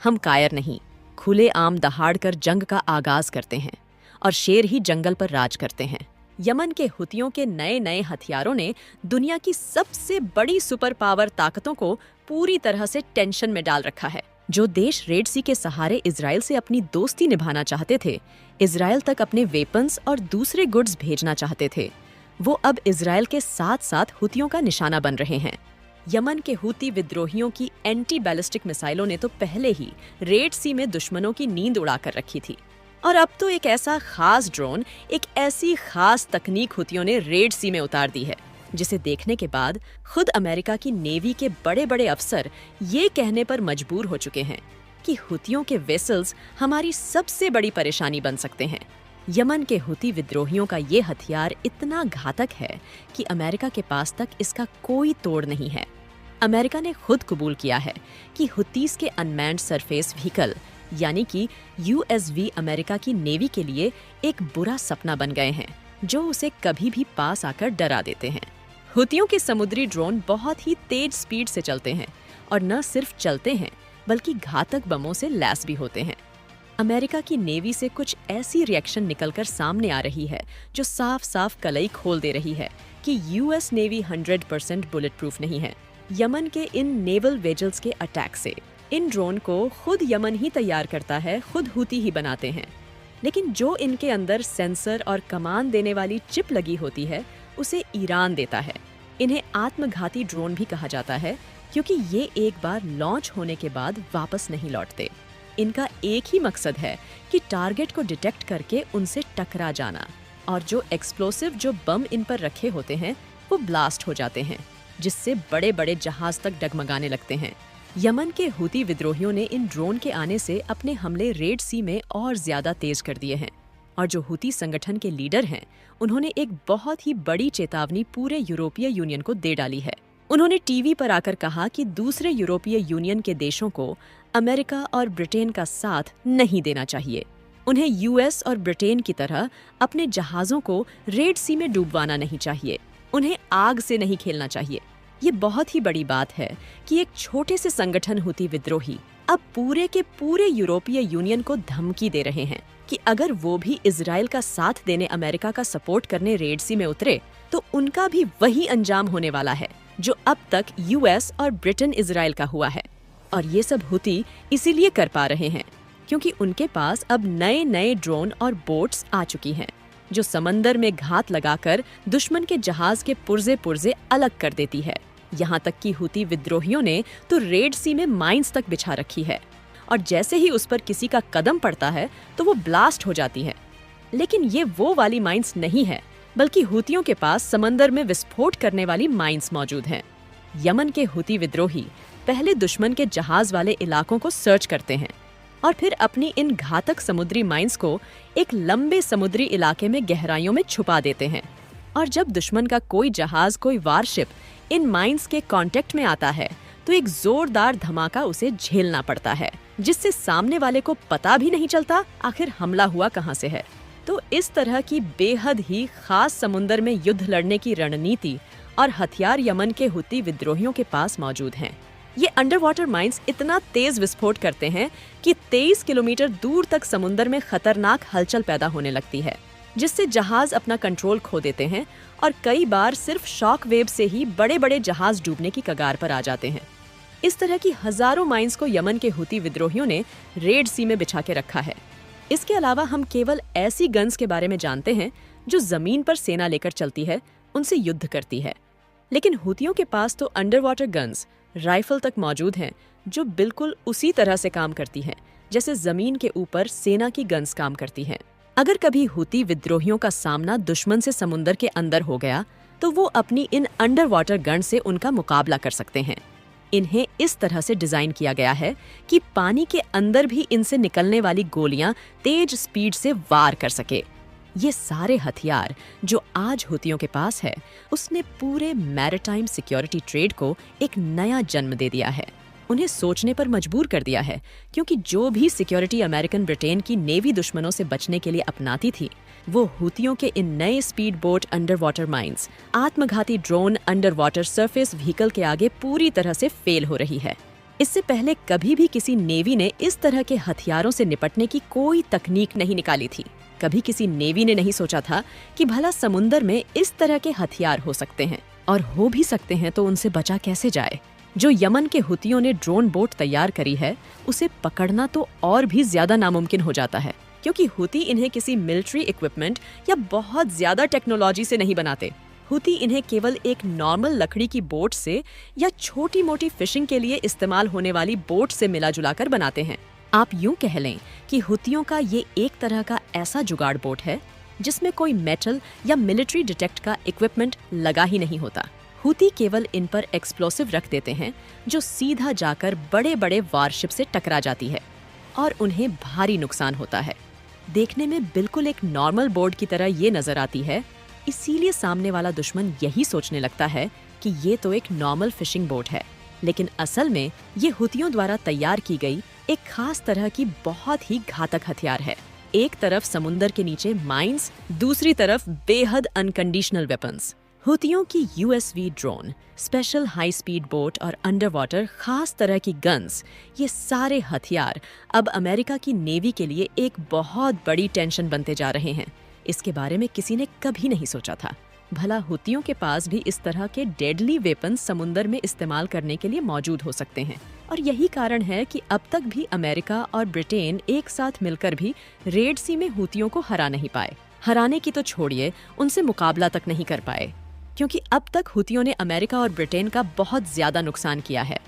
हम कायर नहीं, खुले आम दहाड़ कर जंग का आगाज करते हैं और शेर ही जंगल पर राज करते हैं। यमन के हुतियों के नए नए हथियारों ने दुनिया की सबसे बड़ी सुपर पावर ताकतों को पूरी तरह से टेंशन में डाल रखा है। जो देश रेड सी के सहारे इजराइल से अपनी दोस्ती निभाना चाहते थे, इजराइल तक अपने वेपन्स और दूसरे गुड्स भेजना चाहते थे, वो अब इजराइल के साथ साथ हुतियों का निशाना बन रहे हैं। यमन के हुती विद्रोहियों की एंटी बैलिस्टिक मिसाइलों ने तो पहले ही रेड सी में दुश्मनों की नींद उड़ाकर रखी थी, और अब तो एक ऐसा खास ड्रोन, एक ऐसी खास तकनीक हुतियों ने रेड सी में उतार दी है, जिसे देखने के बाद खुद अमेरिका की नेवी के बड़े बड़े अफसर ये कहने पर मजबूर हो चुके हैं कि हुतियों के वेसल्स हमारी सबसे बड़ी परेशानी बन सकते हैं। यमन के हुती विद्रोहियों का ये हथियार इतना घातक है कि अमेरिका के पास तक इसका कोई तोड़ नहीं है। अमेरिका ने खुद कबूल किया है कि हुतीस के अनमैन्ड सरफेस व्हीकल यानी कि USV अमेरिका की नेवी के लिए एक बुरा सपना बन गए हैं, जो उसे कभी भी पास आकर डरा देते हैं। हुतियों के समुद्री ड्रोन बहुत ही तेज स्पीड से चलते हैं और न सिर्फ चलते हैं बल्कि घातक बमों से लैस भी होते हैं। अमेरिका की नेवी से कुछ ऐसी रिएक्शन निकलकर सामने आ रही है जो साफ साफ कलई खोल दे रही है कि US नेवी 100% बुलेट प्रूफ नहीं है। यमन के इन नेवल वेजल्स के अटैक से इन ड्रोन को खुद यमन ही तैयार करता है, खुद हुती ही बनाते हैं, लेकिन जो इनके अंदर सेंसर और कमांड देने वाली चिप लगी होती है उसे ईरान देता है। इन्हें आत्मघाती ड्रोन भी कहा जाता है क्योंकि ये एक बार लॉन्च होने के बाद वापस नहीं लौटते। इनका एक ही मकसद है कि टारगेट को डिटेक्ट करके उनसे टकरा जाना, और जो एक्सप्लोसिव जो बम इन पर रखे होते हैं वो ब्लास्ट हो जाते हैं, जिससे बड़े बड़े जहाज तक डगमगाने लगते हैं। यमन के हुती विद्रोहियों ने इन ड्रोन के आने से अपने हमले रेड सी में और ज्यादा तेज कर दिए हैं, और जो हुती संगठन के लीडर हैं, उन्होंने एक बहुत ही बड़ी चेतावनी पूरे यूरोपीय यूनियन को दे डाली है। उन्होंने टीवी पर आकर कहा कि दूसरे यूरोपीय यूनियन के देशों को अमेरिका और ब्रिटेन का साथ नहीं देना चाहिए। उन्हें US और ब्रिटेन की तरह अपने जहाजों को रेड सी में डूबवाना नहीं चाहिए, उन्हें आग से नहीं खेलना चाहिए। ये बहुत ही बड़ी बात है कि एक छोटे से संगठन हुती विद्रोही अब पूरे के पूरे यूरोपीय यूनियन को धमकी दे रहे हैं कि अगर वो भी इजराइल का साथ देने अमेरिका का सपोर्ट करने रेड सी में उतरे तो उनका भी वही अंजाम होने वाला है जो अब तक US और ब्रिटेन इजराइल का हुआ है। और ये सब हुती इसीलिए कर पा रहे हैं क्योंकि उनके पास अब नए नए ड्रोन और बोट्स आ चुकी हैं जो समंदर में घात लगाकर दुश्मन के जहाज के पुर्जे पुर्जे अलग कर देती है। यहाँ तक कि हुती विद्रोहियों ने तो रेड सी में माइंस तक बिछा रखी है, और जैसे ही उस पर किसी का कदम पड़ता है तो वो ब्लास्ट हो जाती है। लेकिन ये वो वाली माइंस नहीं है, बल्कि हुतियों के पास समंदर में विस्फोट करने वाली माइंस मौजूद हैं। यमन के हुती विद्रोही पहले दुश्मन के जहाज वाले इलाकों को सर्च करते हैं और फिर अपनी इन घातक समुद्री माइंस को एक लंबे समुद्री इलाके में गहराइयों में छुपा देते हैं। और जब दुश्मन का कोई जहाज, कोई वारशिप इन माइंस के कांटेक्ट में आता है तो एक जोरदार धमाका उसे झेलना पड़ता है, जिससे सामने वाले को पता भी नहीं चलता आखिर हमला हुआ कहां से है। तो इस तरह की बेहद ही खास समुद्र में युद्ध लड़ने की रणनीति और हथियार यमन के हुती विद्रोहियों के पास मौजूद हैं। ये अंडर वाटर माइंस इतना तेज विस्फोट करते हैं कि 23 किलोमीटर दूर तक समुद्र में खतरनाक हलचल पैदा होने लगती है, जिससे जहाज अपना कंट्रोल खो देते हैं और कई बार सिर्फ शॉक वेव से ही बड़े बड़े जहाज डूबने की कगार पर आ जाते हैं। इस तरह की हजारों माइंस को यमन के हुती विद्रोहियों ने रेड सी में बिछा के रखा है। इसके अलावा हम केवल ऐसी गन्स के बारे में जानते हैं जो जमीन पर सेना लेकर चलती है, उनसे युद्ध करती है। लेकिन हुतियों के पास तो अंडर वाटर गन्स, राइफल तक मौजूद हैं जो बिल्कुल उसी तरह से काम करती हैं जैसे जमीन के ऊपर सेना की गन्स काम करती हैं। अगर कभी हुती विद्रोहियों का सामना दुश्मन से समुद्र के अंदर हो गया तो वो अपनी इन अंडर वाटर गन से उनका मुकाबला कर सकते हैं। इन्हें इस तरह से डिजाइन किया गया है कि पानी के अंदर भी इनसे निकलने वाली गोलियां तेज स्पीड से वार कर सके। ये सारे हथियार जो आज हुतियों के पास है, उसने पूरे मैरिटाइम सिक्योरिटी ट्रेड को एक नया जन्म दे दिया है, उन्हें सोचने पर मजबूर कर दिया है, क्योंकि जो भी सिक्योरिटी अमेरिकन ब्रिटेन की नेवी दुश्मनों से बचने के लिए अपनाती थी, वो हुतियों के इन नए speed boat under water mines, आत्मघाती drone under water surface vehicle के आगे पूरी तरह से फेल हो रही है। इससे पहले कभी भी किसी नेवी ने इस तरह के हथियारों से निपटने की कोई तकनीक नहीं निकाली थी। कभी किसी नेवी ने नहीं सोचा था कि भला समुंदर में इस तरह के हथियार हो सकते हैं, और हो भी सकते हैं तो उनसे बचा कैसे जाए। जो यमन के हुतियों ने ड्रोन बोट तैयार करी है, उसे पकड़ना तो और भी ज्यादा नामुमकिन हो जाता है, क्योंकि हुती इन्हें किसी मिलिट्री इक्विपमेंट या बहुत ज्यादा टेक्नोलॉजी से नहीं बनाते। हुती इन्हें केवल एक नॉर्मल लकड़ी की बोट से या छोटी मोटी फिशिंग के लिए इस्तेमाल होने वाली बोट से मिला जुला कर बनाते हैं। आप यूं कह लें कि हुतियों का ये एक तरह का ऐसा जुगाड़ बोट है जिसमें कोई मेटल या मिलिट्री डिटेक्ट का इक्विपमेंट लगा ही नहीं होता। हुती केवल इन पर एक्सप्लोसिव रख देते हैं जो सीधा जाकर बड़े बड़े वारशिप से टकरा जाती है और उन्हें भारी नुकसान होता है। देखने में बिल्कुल एक नॉर्मल बोट की तरह ये नजर आती है, इसीलिए सामने वाला दुश्मन यही सोचने लगता है कि ये तो एक नॉर्मल फिशिंग बोट है, लेकिन असल में ये हुतियों द्वारा तैयार की गई एक खास तरह की बहुत ही घातक हथियार है। एक तरफ समुंदर के नीचे माइंस, दूसरी तरफ बेहद अनकंडीशनल वेपन्स। हुतियों की USV drone, special high speed boat और अंडर वाटर खास तरह की गन्स, ये सारे हथियार अब अमेरिका की नेवी के लिए एक बहुत बड़ी टेंशन बनते जा रहे हैं। इसके बारे में किसी ने कभी नहीं सोचा था। भला हुतियों के पास भी इस तरह के डेडली वेपन्स समुंदर में इस्तेमाल करने के लिए मौजूद हो सकते हैं, और यही कारण है कि अब तक भी अमेरिका और ब्रिटेन एक साथ मिलकर भी रेड सी में हुतियों को हरा नहीं पाए। हराने की तो छोड़िए, उनसे मुकाबला तक नहीं कर पाए, क्योंकि अब तक हुतियों ने अमेरिका और ब्रिटेन का बहुत ज्यादा नुकसान किया है।